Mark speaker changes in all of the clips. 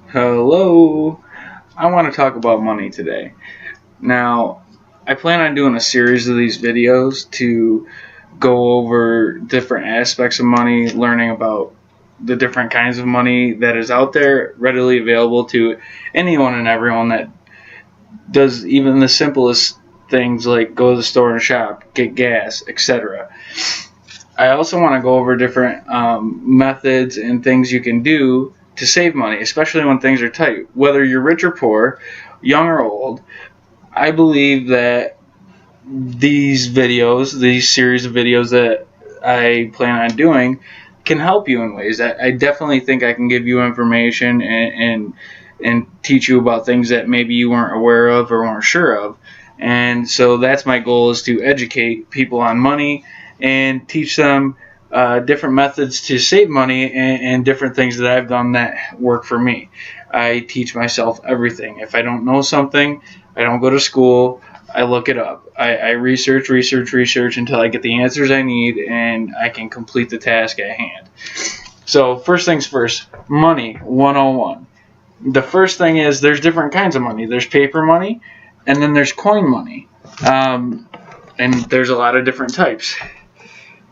Speaker 1: Hello. I want to talk about money today. Now, I plan on doing a series of these videos to go over different aspects of money, learning about the different kinds of money that is out there, readily available to anyone and everyone that does even the simplest things like go to the store and shop, get gas, etc. I also want to go over different methods and things you can do to save money, especially when things are tight. Whether you're rich or poor, young or old, I believe that these series of videos that I plan on doing, can help you in ways. I definitely think I can give you information and teach you about things that maybe you weren't aware of or weren't sure of. And so that's my goal, is to educate people on money and teach them different methods to save money and different things that I've done that work for me. I teach myself everything. If I don't know something, I don't go to school. I look it up. I research until I get the answers I need and I can complete the task at hand. So first things first, money 101. The first thing is there's different kinds of money. There's paper money and then there's coin money. And there's a lot of different types.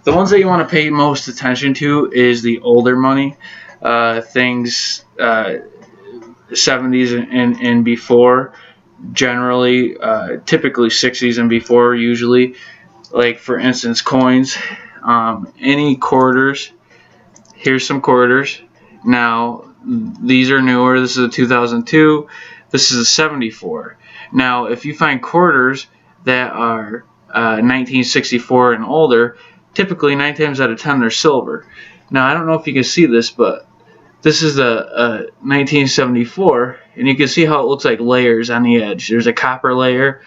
Speaker 1: The ones that you want to pay most attention to is the older money, things 70s and before. Generally, typically 60s and before, usually. Like, for instance, coins, any quarters. Here's some quarters. Now, these are newer. This is a 2002. This is a 74. Now, if you find quarters that are 1964 and older, typically 9 times out of 10 they're silver. Now, I don't know if you can see this, but this is a 1974, and you can see how it looks like layers on the edge. There's a copper layer,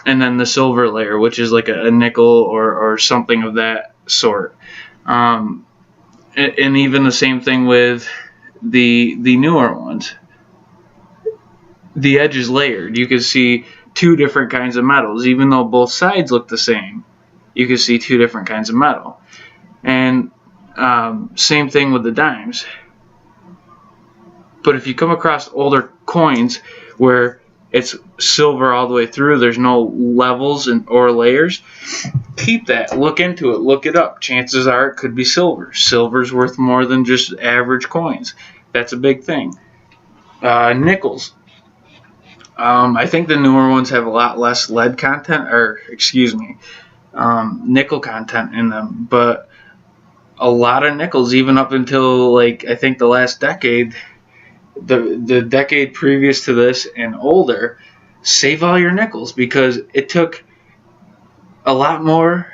Speaker 1: and then the silver layer, which is like a nickel or something of that sort. And even the same thing with the newer ones. The edge is layered. You can see two different kinds of metals. Even though both sides look the same, you can see two different kinds of metal. And same thing with the dimes. But if you come across older coins where it's silver all the way through, there's no levels or layers, keep that. Look into it. Look it up. Chances are it could be silver. Silver's worth more than just average coins. That's a big thing. Nickels. I think the newer ones have a lot less lead content, nickel content in them. But a lot of nickels, even up until I think the last decade, the decade previous to this and older, save all your nickels, because it took a lot more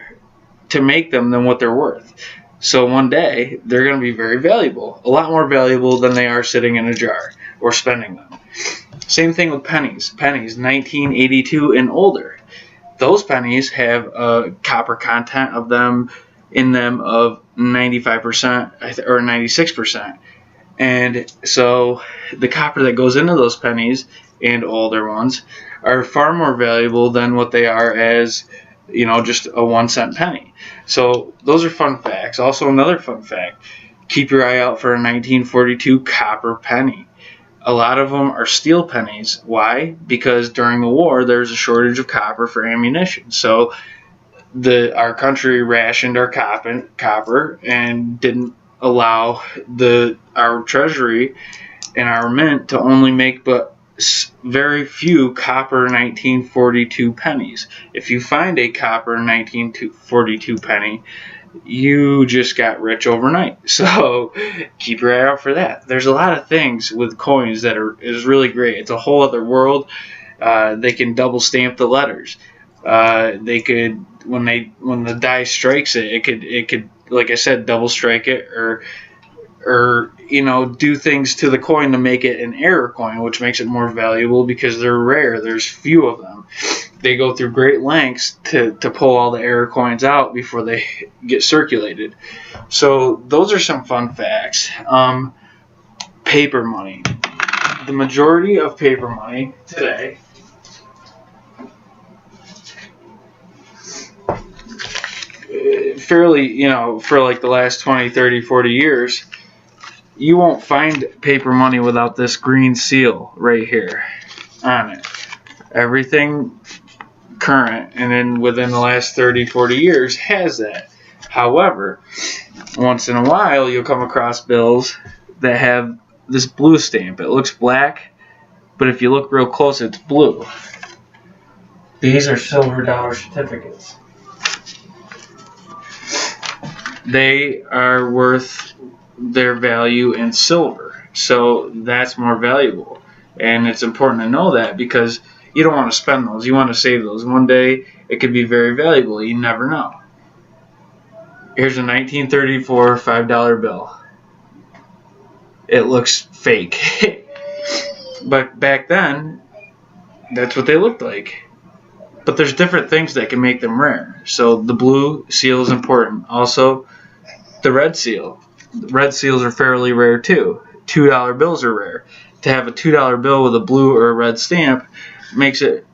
Speaker 1: to make them than what they're worth. So one day they're going to be very valuable, a lot more valuable than they are sitting in a jar or spending them. Same thing with pennies. Pennies 1982 and older. Those pennies have a copper content of them in them of 95% or 96%. And so the copper that goes into those pennies and older ones are far more valuable than what they are as, just a 1 cent penny. So those are fun facts. Also, another fun fact, keep your eye out for a 1942 copper penny. A lot of them are steel pennies. Why? Because during the war, there was a shortage of copper for ammunition. So our country rationed our copper and didn't allow our treasury and our mint to only make but very few copper 1942 pennies. If you find a copper 1942 penny, you just got rich overnight. So keep your eye out for that. There's a lot of things with coins that is really great. It's a whole other world. They can double stamp the letters. They could, when the die strikes it could, like I said, double strike it or do things to the coin to make it an error coin, which makes it more valuable because they're rare. There's few of them. They go through great lengths to pull all the error coins out before they get circulated. So those are some fun facts. Paper money. The majority of paper money today fairly, for like the last 20, 30, 40 years, you won't find paper money without this green seal right here on it. Everything current and then within the last 30-40 years has that. However, once in a while you'll come across bills that have this blue stamp. It looks black, but if you look real close, it's blue. These are silver dollar certificates. They are worth their value in silver, so that's more valuable. And it's important to know that because you don't want to spend those. You want to save those. One day it could be very valuable. You never know. Here's a 1934 $5 bill. It looks fake. But back then, that's what they looked like. But there's different things that can make them rare. So the blue seal is important. Also, the red seal. Red seals are fairly rare too. $2 bills are rare. To have a $2 bill with a blue or a red stamp makes it,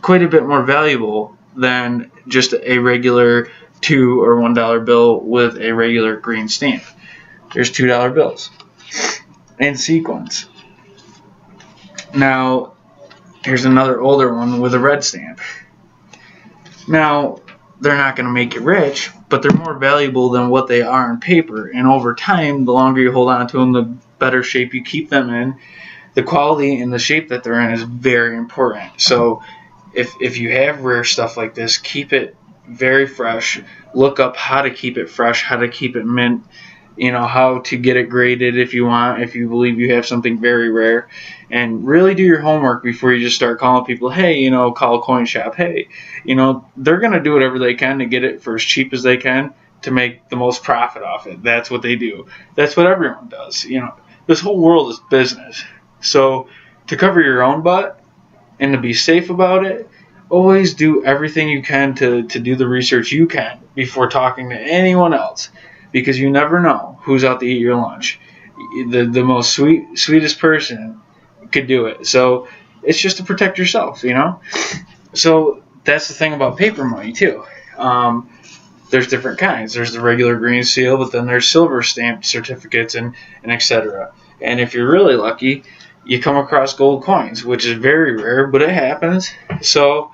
Speaker 1: quite a bit more valuable than just a regular $2 or $1 bill with a regular green stamp. There's $2 bills in sequence. Now, here's another older one with a red stamp. Now, they're not going to make you rich, but they're more valuable than what they are in paper. And over time, the longer you hold on to them, the better shape you keep them in. The quality and the shape that they're in is very important. So if you have rare stuff like this, keep it very fresh. Look up how to keep it fresh, how to keep it mint, how to get it graded if you want, if you believe you have something very rare. And really do your homework before you just start calling people, hey, call a coin shop. Hey, they're going to do whatever they can to get it for as cheap as they can to make the most profit off it. That's what they do. That's what everyone does. This whole world is business. So to cover your own butt and to be safe about it, always do everything you can to do the research you can before talking to anyone else, because you never know who's out to eat your lunch. The most sweetest person could do it. So it's just to protect yourself, So that's the thing about paper money too. There's different kinds. There's the regular green seal, but then there's silver stamped certificates and etc. And if you're really lucky, you come across gold coins, which is very rare, but it happens. So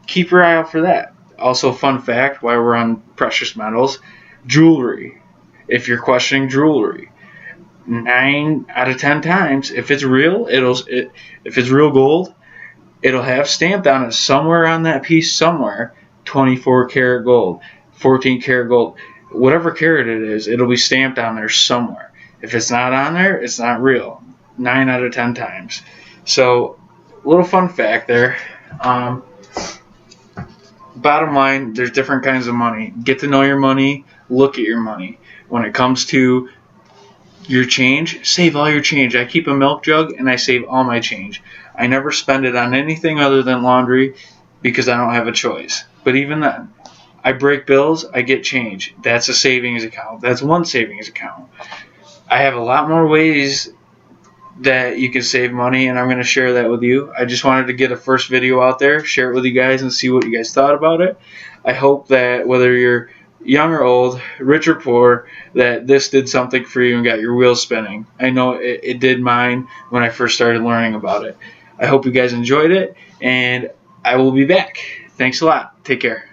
Speaker 1: keep your eye out for that. Also, fun fact, while we're on precious metals, jewelry. If you're questioning jewelry, 9 out of 10 times, if it's real, if it's real gold, it'll have stamped on it somewhere on that piece somewhere, 24 karat gold, 14 karat gold, whatever carat it is, it'll be stamped on there somewhere. If it's not on there, it's not real. 9 out of 10 times. So, little fun fact there. Bottom line, there's different kinds of money. Get to know your money. Look at your money. When it comes to your change, save all your change. I keep a milk jug and I save all my change. I never spend it on anything other than laundry because I don't have a choice. But even then, I break bills, I get change. That's a savings account. That's one savings account. I have a lot more ways that you can save money, and I'm going to share that with you. I just wanted to get a first video out there, share it with you guys, and see what you guys thought about it. I hope that whether you're young or old, rich or poor, that this did something for you and got your wheels spinning. I know it did mine when I first started learning about it. I hope you guys enjoyed it, and I will be back. Thanks a lot. Take care.